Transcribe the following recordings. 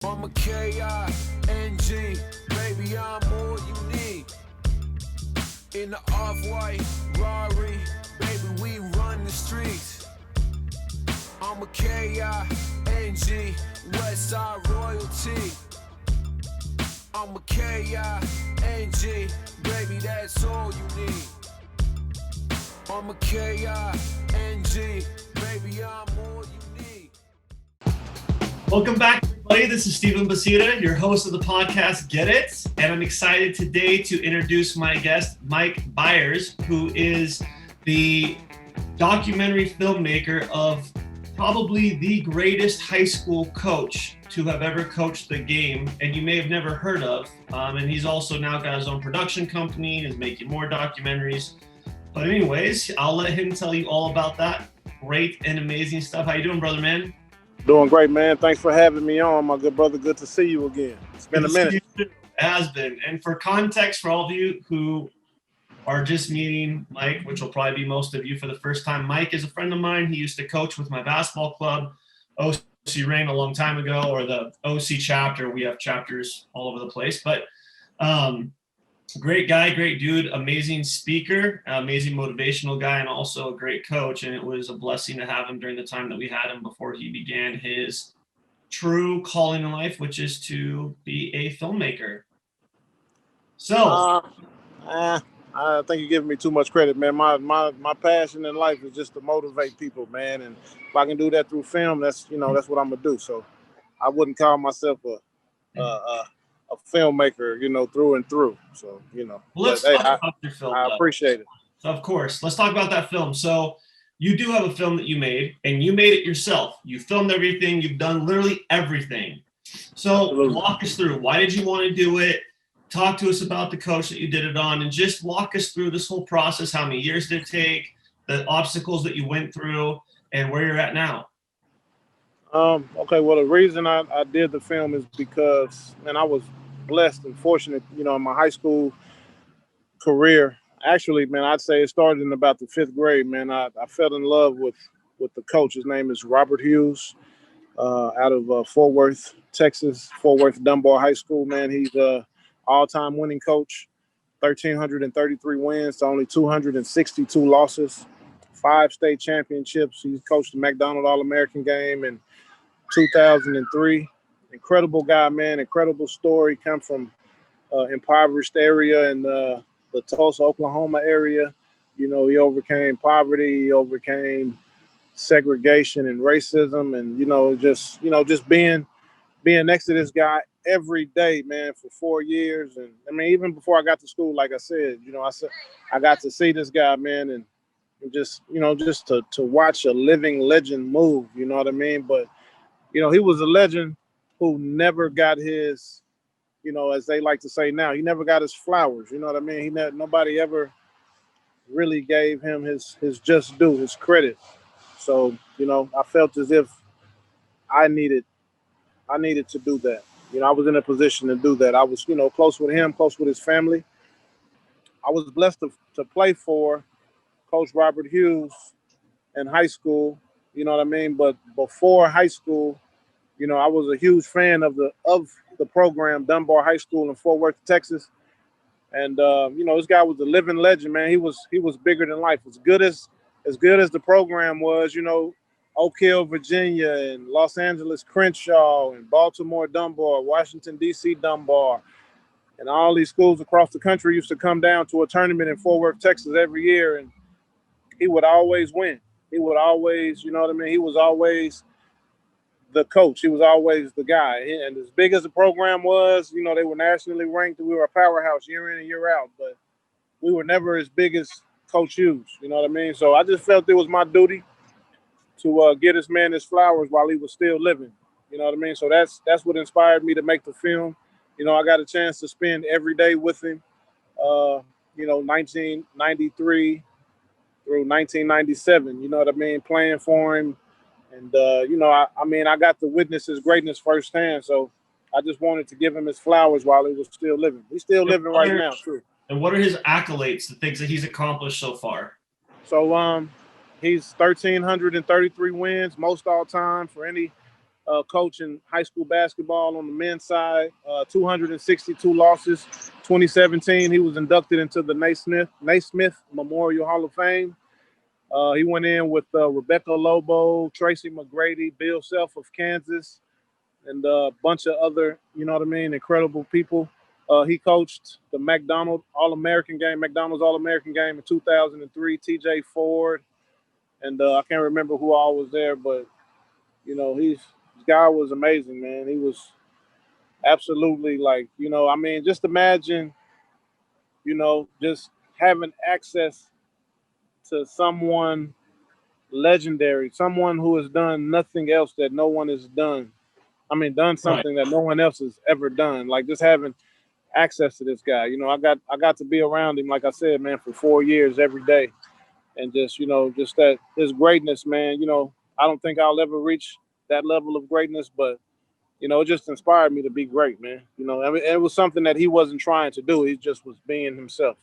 I'm a K-I-N-G, baby, I'm all you need. In the off-white Rari, baby, we run the streets. I'm a K-I-N-G, Westside royalty. I'm a K-I-N-G, baby, that's all you need. I'm a K-I-N-G, baby, I'm all you need. Welcome back, everybody. This is Stephen Basita, your host of the podcast, Get It? And I'm excited today to introduce my guest, Mike Byars, who is the documentary filmmaker of probably the greatest high school coach to have ever coached the game, and you may have never heard of. And he's also now got his own production company, is making more documentaries. But anyways, I'll let him tell you all about that great and amazing stuff. How you doing, brother, man? Doing great, man. Thanks for having me on, my good brother. Good to see you again. It's been a minute. It has been. And for context, for all of you who are just meeting Mike, which will probably be most of you for the first time, Mike is a friend of mine. He used to coach with my basketball club, OC Rain, a long time ago, or the OC chapter. We have chapters all over the place. But great guy, great dude, amazing speaker, amazing motivational guy, and also a great coach. And it was a blessing to have him during the time that we had him before he began his true calling in life, which is to be a filmmaker. So I think you're giving me too much credit, man. My passion in life is just to motivate people, man. And if I can do that through film, that's what I'm gonna do. So I wouldn't call myself a filmmaker, through and through. So, well, let's talk about your film. I appreciate it. Of course. Let's talk about that film. So you do have a film that you made, and you made it yourself. You filmed everything. You've done literally everything. So Absolutely. Walk us through. Why did you want to do it? Talk to us about the coach that you did it on, and just walk us through this whole process. How many years did it take? The obstacles that you went through, and where you're at now. Okay, well, the reason I did the film is because, man, I was blessed and fortunate, in my high school career. Actually, man, I'd say it started in about the 5th grade, man. I fell in love with the coach. His name is Robert Hughes, out of Fort Worth, Texas, Fort Worth Dunbar High School, man. He's a all-time winning coach, 1,333 wins to only 262 losses, 5 state championships. He coached the McDonald All-American game in 2003. Incredible guy, man. Incredible story. Come from impoverished area in the Tulsa, Oklahoma area. He overcame poverty. He overcame segregation and racism, and just being next to this guy every day, man, for 4 years. And I mean, even before I got to school, like I said, I got to see this guy, man, and just to watch a living legend move. You know what I mean? But he was a legend who never got his, as they like to say now, he never got his flowers. You know what I mean? Nobody ever really gave him his just due, his credit. So, I felt as if I needed to do that. I was in a position to do that. I was, close with him, close with his family. I was blessed to play for Coach Robert Hughes in high school. You know what I mean? But before high school, I was a huge fan of the program, Dunbar High School in Fort Worth, Texas. And this guy was a living legend, man. He was bigger than life. As good as the program was, Oak Hill, Virginia, and Los Angeles Crenshaw, and Baltimore Dunbar, Washington D.C. Dunbar, and all these schools across the country used to come down to a tournament in Fort Worth, Texas every year, and he would always win. He would always, He was always the coach. He was always the guy. And as big as the program was, they were nationally ranked. We were a powerhouse year in and year out, but we were never as big as Coach Hughes. You know what I mean? So I just felt it was my duty to get this man his flowers while he was still living. You know what I mean? So that's what inspired me to make the film. I got a chance to spend every day with him, 1993 through 1997, you know what I mean, playing for him. And, I got to witness his greatness firsthand. So I just wanted to give him his flowers while he was still living. He's still living right now, too. And what are his accolades, the things that he's accomplished so far? So he's 1,333 wins, most all time for any coaching high school basketball on the men's side. 262 losses. 2017, he was inducted into the Naismith Memorial Hall of Fame. He went in with Rebecca Lobo, Tracy McGrady, Bill Self of Kansas, and a bunch of other, you know what I mean, incredible people. He coached the McDonald's All-American game in 2003, TJ Ford, and I can't remember who all was there, but, you know, this guy was amazing, man. He was absolutely like, you know, I mean, just imagine, you know, just having access to someone legendary, someone who has done nothing else that no one has done. I mean, done something that no one else has ever done. Like just having access to this guy. You know, I got to be around him, like I said, man, for 4 years every day. And just, you know, just that his greatness, man, you know, I don't think I'll ever reach that level of greatness, but you know, it just inspired me to be great, man. You know, I mean, it was something that he wasn't trying to do. He just was being himself.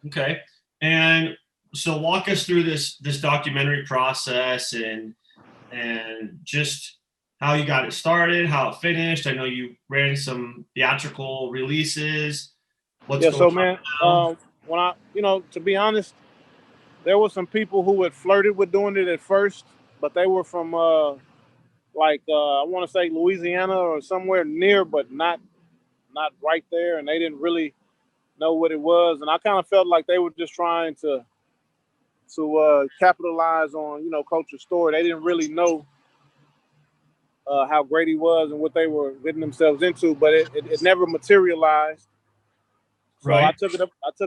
Okay. And so walk us through this documentary process and just how you got it started, how it finished. I know you ran some theatrical releases. What's going so on man, now? when I, you know, to be honest, there were some people who had flirted with doing it at first, but they were from I want to say Louisiana or somewhere near, but not right there, and they didn't really know what it was. And I kind of felt like they were just trying to capitalize on, you know, Coach's story. They didn't really know how great he was and what they were getting themselves into, but it never materialized. So Right. I took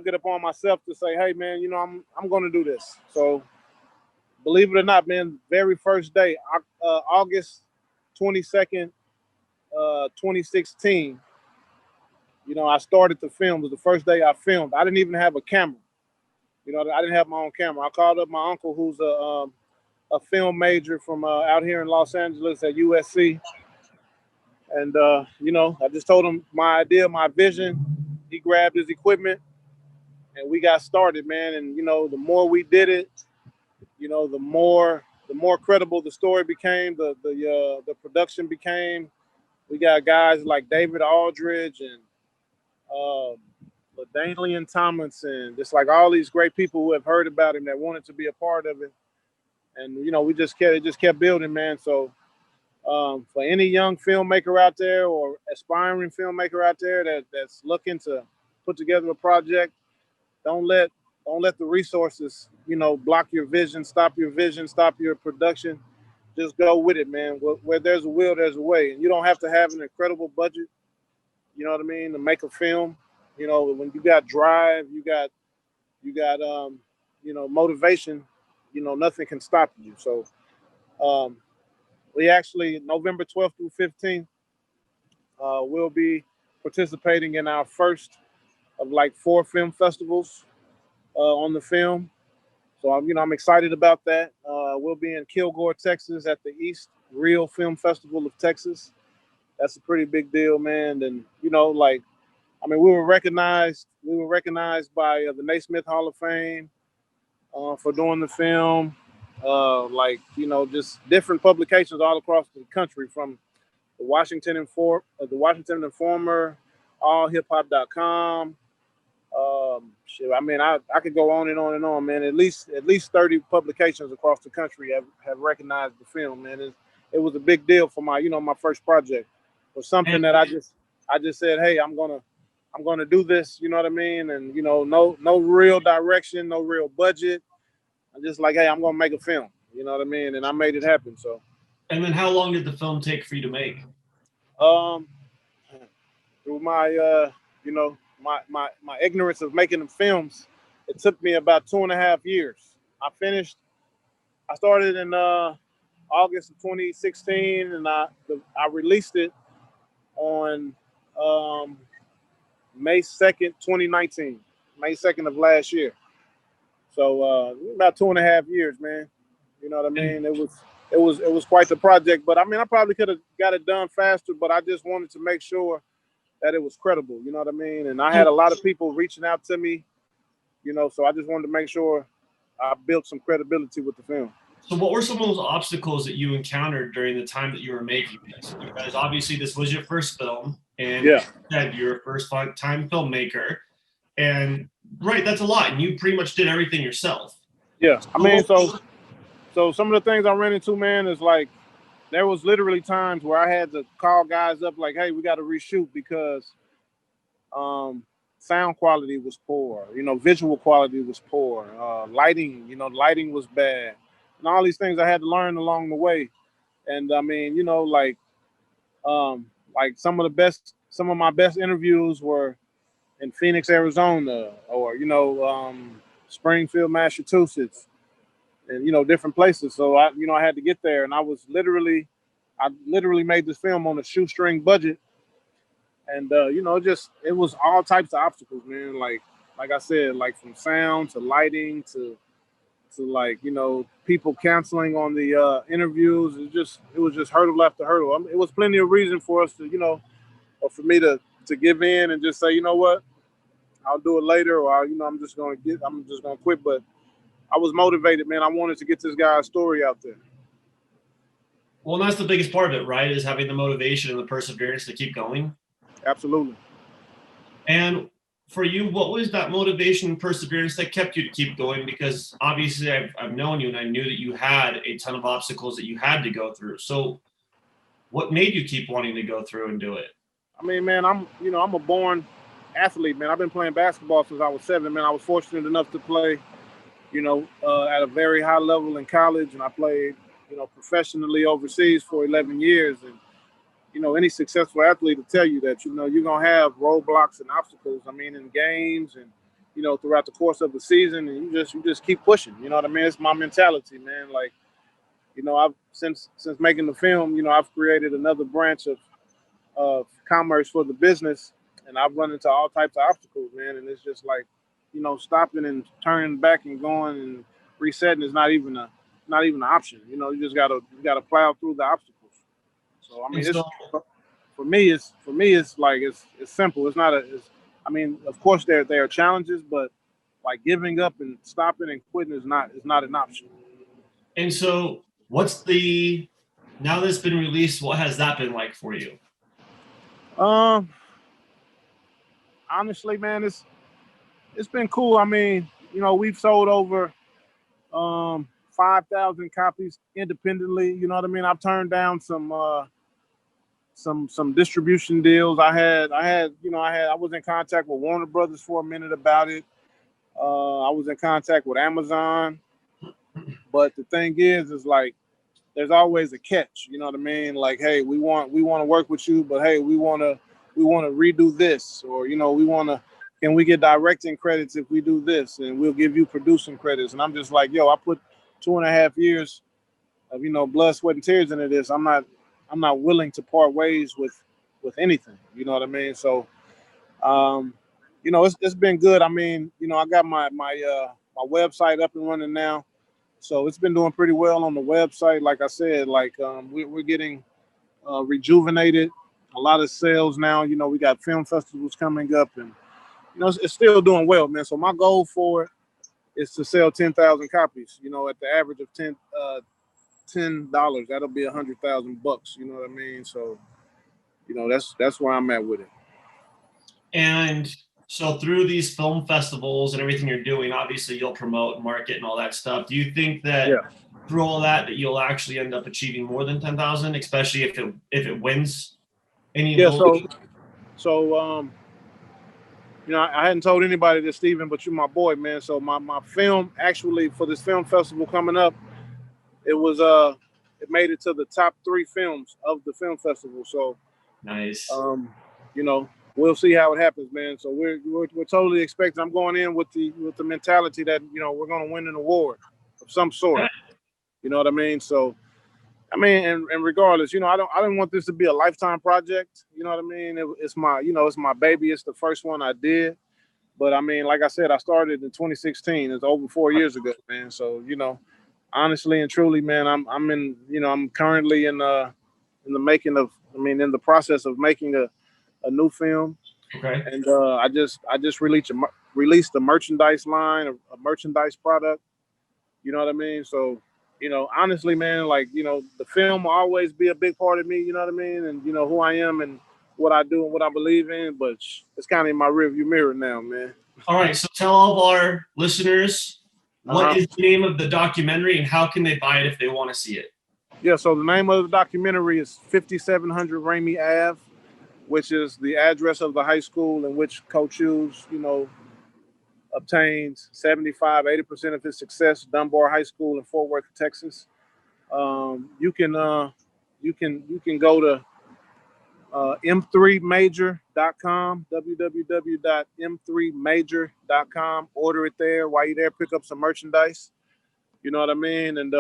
it upon myself to say, hey man, you know, I'm going to do this. So believe it or not, man, very first day, August 22nd, 2016, you know, I started to film. It was the first day I filmed. I didn't even have a camera. You know, I didn't have my own camera. I called up my uncle, who's a film major from out here in Los Angeles at USC. And, you know, I just told him my idea, my vision. He grabbed his equipment and we got started, man. And, you know, the more we did it, you know, the more credible the story became, the production became. We got guys like David Aldridge and LaDainian Tomlinson, just like all these great people who have heard about him that wanted to be a part of it. And, you know, it just kept building, man. So for any young filmmaker out there or aspiring filmmaker out there that's looking to put together a project, don't let the resources, you know, block your vision, stop your production. Just go with it, man. Where there's a will, there's a way. And you don't have to have an incredible budget, you know what I mean, to make a film. You know, when you got drive, you got you know, motivation, you know, nothing can stop you. So we actually, November 12th through 15th, we'll be participating in our first of like 4 film festivals on the film. So I'm excited about that. We'll be in Kilgore, Texas at the East Real Film Festival of Texas. That's a pretty big deal, man. And, you know, like, I mean, we were recognized by the Naismith Hall of Fame for doing the film. Like, you know, just different publications all across the country, from the Washington Informer, allhiphop.com. I mean, I could go on and on and on, man. At least 30 publications across the country have recognized the film, man. It was a big deal for my first project. It was something that I just said, hey, I'm gonna do this, you know what I mean? And, you know, no real direction, no real budget. I'm just like, hey, I'm gonna make a film, you know what I mean? And I made it happen. So. And then how long did the film take for you to make? Through my you know, my ignorance of making the films, it took me about 2.5 years. I started in August of 2016, and I released it on May 2nd, 2019, May 2nd of last year. So about 2.5 years, man. You know what I mean? It was quite the project, but I mean, I probably could have got it done faster, but I just wanted to make sure that it was credible. You know what I mean? And I had a lot of people reaching out to me, you know, so I just wanted to make sure I built some credibility with the film. So what were some of those obstacles that you encountered during the time that you were making this? Because obviously this was your first film, and Yeah. you're a first time filmmaker, and right, that's a lot, and you pretty much did everything yourself. Yeah. I mean, so some of the things I ran into, man, is like there was literally times where I had to call guys up like, hey, we got to reshoot because sound quality was poor, visual quality was poor, lighting, lighting was bad, and all these things I had to learn along the way. And I mean, like some of my best interviews were in Phoenix, Arizona, or Springfield, Massachusetts, and different places. So I had to get there, and I literally made this film on a shoestring budget, and it was all types of obstacles, man. Like I said, like from sound to lighting to like people canceling on the interviews. It was just hurdle after hurdle. I mean, it was plenty of reason for us to or for me to give in and just say, you know what, I'll do it later, or I'm just gonna quit. But I was motivated, man. I wanted to get this guy's story out there. Well, and that's the biggest part of it, right? Is having the motivation and the perseverance to keep going. Absolutely. And for you, what was that motivation and perseverance that kept you to keep going? Because obviously I've known you and I knew that you had a ton of obstacles that you had to go through. So what made you keep wanting to go through and do it? I mean, man, I'm a born athlete, man. I've been playing basketball since I was 7, man. I was fortunate enough to play, at a very high level in college, and I played, professionally overseas for 11 years. And, any successful athlete will tell you that, you're going to have roadblocks and obstacles, I mean, in games and, throughout the course of the season, and you just keep pushing, you know what I mean? It's my mentality, man. Like, I've since making the film, I've created another branch of commerce for the business, and I've run into all types of obstacles, man. And it's just like, stopping and turning back and going and resetting is not even an option. You just gotta plow through the obstacles. So I mean, for me, it's like it's simple. It's not I mean, of course there are challenges, but like giving up and stopping and quitting is not an option. And so now that it's been released, what has that been like for you? Honestly, man, it's been cool. I mean, we've sold over 5,000 copies independently. You know what I mean? I've turned down some distribution deals. I was in contact with Warner Brothers for a minute about it. I was in contact with Amazon, but the thing is like there's always a catch. You know what I mean? Like, hey, we want to work with you, but hey, we want to redo this, or can we get directing credits if we do this, and we'll give you producing credits. And I'm just like, yo, I put 2.5 years of blood, sweat, and tears into this. I'm not willing to part ways with anything. You know what I mean? So, it's been good. I mean, I got my website up and running now, so it's been doing pretty well on the website. Like I said, like we're getting rejuvenated. A lot of sales now. We got film festivals coming up, and it's still doing well, man. So my goal for it is to sell 10,000 copies. At the average of $10, that'll be $100,000. You know what I mean? So, that's where I'm at with it. And so through these film festivals and everything you're doing, obviously you'll promote and market and all that stuff. Do you think that through all that you'll actually end up achieving more than 10,000, especially if it wins any? Yeah. So I hadn't told anybody this, Steven, but you're my boy, man. So my film, actually, for this film festival coming up, it made it to the top 3 films of the film festival. So nice. We'll see how it happens, man. So we're totally expecting. I'm going in with the mentality that we're going to win an award of some sort. You know what I mean? So I mean, and regardless, I don't want this to be a lifetime project. You know what I mean? It's my baby. It's the first one I did. But I mean, like I said, I started in 2016. It's over 4 years ago, man. So, honestly and truly, man, I'm currently in the process of making a new film. Okay. And I just released a merchandise line, a merchandise product. You know what I mean? So honestly, man, like, the film will always be a big part of me, you know what I mean? And, who I am and what I do and what I believe in, but it's kind of in my rearview mirror now, man. All right, so tell all of our listeners, what Uh-huh. is the name of the documentary and how can they buy it if they want to see it? Yeah, so the name of the documentary is 5700 Ramey Ave, which is the address of the high school in which Coach Hughes, obtains 75-80% of his success, Dunbar High School in Fort Worth, Texas. You can go to m3major.com, www.m3major.com. Order it there. While you're there, pick up some merchandise. You know what I mean? And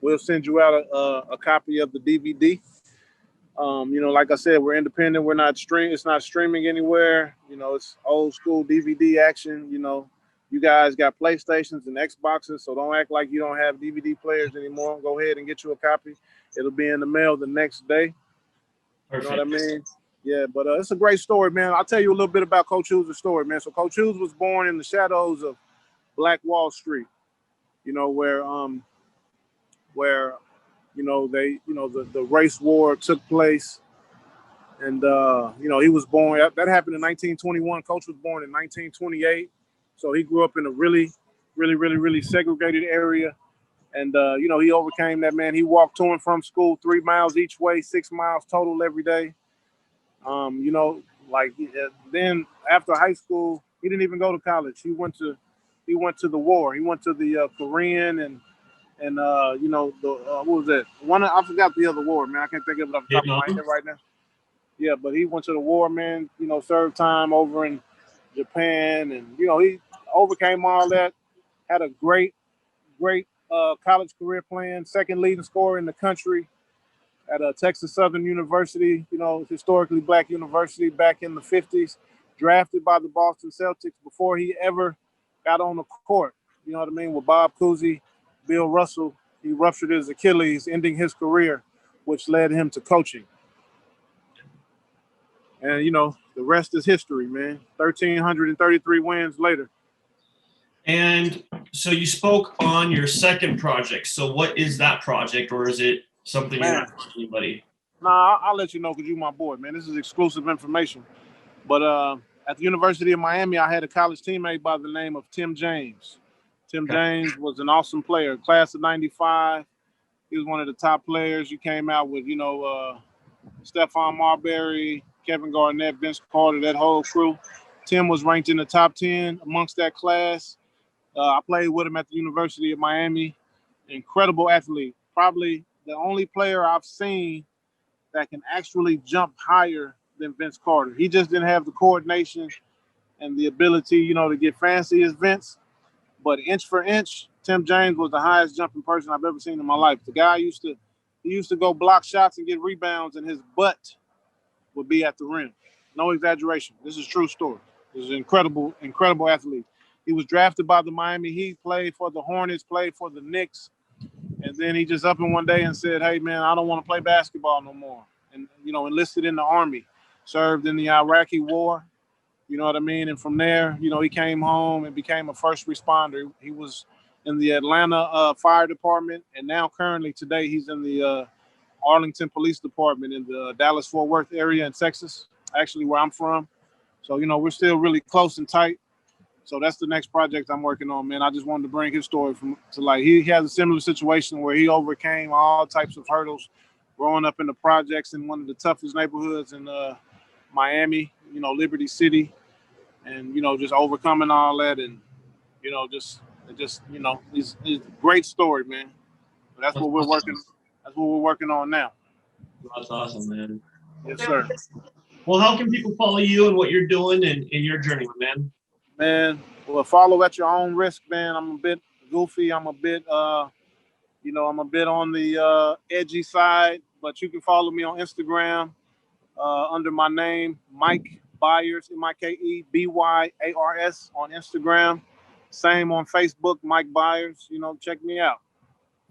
we'll send you out a copy of the DVD. Like I said, we're independent. We're not It's not streaming anywhere. It's old school DVD action. You guys got PlayStations and Xboxes, so don't act like you don't have DVD players anymore. Go ahead and get you a copy. It'll be in the mail the next day. Perfect. You know what I mean? Yeah, but it's a great story, man. I'll tell you a little bit about Coach Hughes' story, man. So Coach Hughes was born in the shadows of Black Wall Street. Where the race war took place. And, he was born, that happened in 1921. Coach was born in 1928. So he grew up in a really, really, really, really segregated area. And, he overcame that, man. He walked to and from school 3 miles each way, 6 miles total every day. Then after high school, he didn't even go to college. He went to the war. He went to the Korean and what was that? I forgot the other war, man. I can't think of it off the top of my head right now. Yeah, but he went to the war, man. Served time over in Japan, and he overcame all that. Had a great college career playing, second leading scorer in the country at Texas Southern University. Historically black university back in the 50s. Drafted by the Boston Celtics before he ever got on the court. You know what I mean? With Bob Cousy, Bill Russell, he ruptured his Achilles, ending his career, which led him to coaching. And, the rest is history, man. 1,333 wins later. And so you spoke on your second project. So what is that project, or is it something you're not telling anybody? Nah, I'll let you know because you're my boy, man. This is exclusive information. But at the University of Miami, I had a college teammate by the name of Tim James. Tim James was an awesome player, class of '95. He was one of the top players. He came out with, Stephon Marbury, Kevin Garnett, Vince Carter, that whole crew. Tim was ranked in the top 10 amongst that class. I played with him at the University of Miami. Incredible athlete. Probably the only player I've seen that can actually jump higher than Vince Carter. He just didn't have the coordination and the ability, to get fancy as Vince. But inch for inch, Tim James was the highest jumping person I've ever seen in my life. The guy used to go block shots and get rebounds, and his butt would be at the rim. No exaggeration. This is a true story. This is an incredible, incredible athlete. He was drafted by the Miami Heat, played for the Hornets, played for the Knicks. And then he just up in one day and said, hey, man, I don't want to play basketball no more. And, enlisted in the Army, served in the Iraqi war. You know what I mean? And from there, he came home and became a first responder. He was in the Atlanta Fire Department. And now currently today, he's in the Arlington Police Department in the Dallas-Fort Worth area in Texas, actually where I'm from. So, we're still really close and tight. So that's the next project I'm working on, man. I just wanted to bring his story to light. He has a similar situation where he overcame all types of hurdles growing up in the projects in one of the toughest neighborhoods in Miami, Liberty City, and, just overcoming all that. And, it's a great story, man. But that's what we're working on now. That's awesome, man. Yes, sir. Well, how can people follow you and what you're doing in your journey, man? Man, well, follow at your own risk, man. I'm a bit goofy. I'm a bit, I'm a bit on the edgy side, but you can follow me on Instagram under my name, Mike Byars, MikeByars on Instagram. Same on Facebook, Mike Byars. Check me out.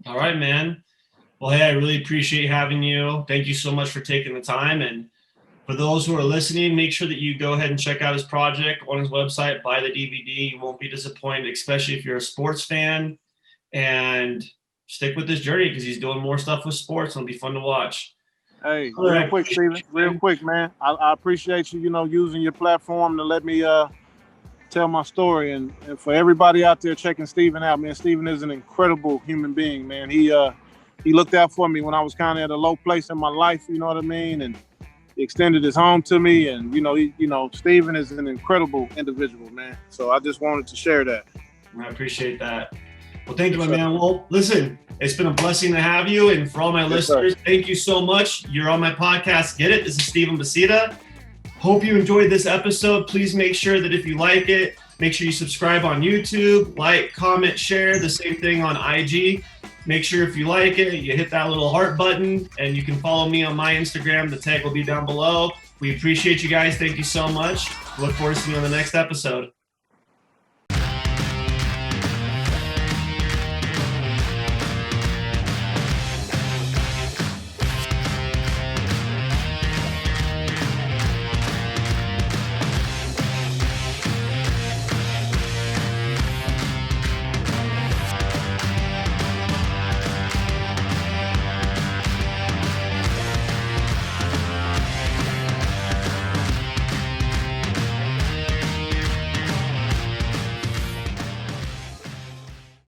All right, man. Well, hey, I really appreciate having you. Thank you so much for taking the time. And for those who are listening, make sure that you go ahead and check out his project on his website, buy the DVD. You won't be disappointed, especially if you're a sports fan. And stick with this journey because he's doing more stuff with sports. It'll be fun to watch. Hey, All real right. quick, Steven. Real quick, man. I appreciate you, using your platform to let me tell my story. And for everybody out there checking Steven out, man, Steven is an incredible human being, man. He looked out for me when I was kind of at a low place in my life, you know what I mean? And he extended his home to me. And, Steven is an incredible individual, man. So I just wanted to share that. I appreciate that. Well, thank you, my man. Well, listen, it's been a blessing to have you. And for all my listeners, thank you so much. You're on my podcast. Get it? This is Steven Basita. Hope you enjoyed this episode. Please make sure that if you like it, make sure you subscribe on YouTube, like, comment, share. The same thing on IG. Make sure if you like it, you hit that little heart button, and you can follow me on my Instagram. The tag will be down below. We appreciate you guys. Thank you so much. Look forward to seeing you on the next episode.